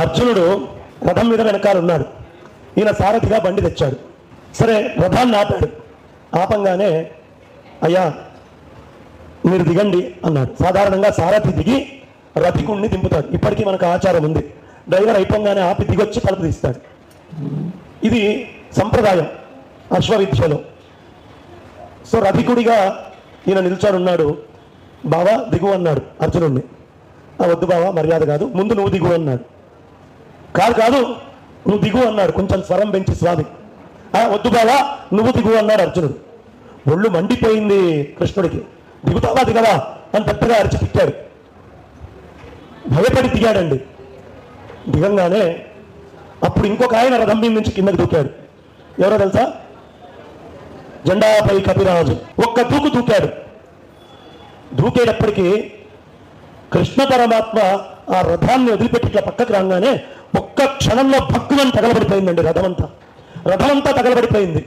అర్జునుడు రథం మీద వెనకాల ఉన్నాడు. ఈయన సారథిగా బండి తెచ్చాడు. సరే రథాన్ని ఆపాడు. ఆపంగానే అయ్యా మీరు దిగండి అన్నాడు. సాధారణంగా సారథి దిగి రథికుణ్ణి దింపుతాడు. ఇప్పటికీ మనకు ఆచారం ఉంది. డ్రైవర్ అయిపోగానే ఆపి దిగొచ్చి తలుపు తీస్తాడు. ఇది సంప్రదాయం అశ్వవిద్యలో. సో రథికుడిగా ఈయన నిల్చొని ఉన్నాడు. బావా దిగు అన్నాడు అర్జునుడిని. వద్దు బావా, మర్యాద కాదు, ముందు నువ్వు దిగు అన్నాడు. కాదు కాదు నువ్వు దిగు అన్నాడు కొంచెం స్వరం పెంచి స్వామి. వద్దు బావా నువ్వు దిగు అన్నాడు అర్జునుడు. ఒళ్ళు మండిపోయింది కృష్ణుడికి. దిగుతావా దిగవా అని పెద్దగా అరిచి తిట్టాడు. భయపడి దిగాడండి. దిగంగానే అప్పుడు ఇంకొక ఆయన రథం మీద నుంచి కిందకి దూకాడు. ఎవరో తెలుసా? జెండాపై కపిరాజు. ఒక్క దూకు దూకాడు. దూకేటప్పటికీ కృష్ణ పరమాత్మ ఆ రథాన్ని వదిలిపెట్టి ఇట్లా పక్కకు రాగానే ఒక్క క్షణంలో భక్కుమని తగలబడిపోయిందండి రథమంతా. రథమంతా తగలబడిపోయింది.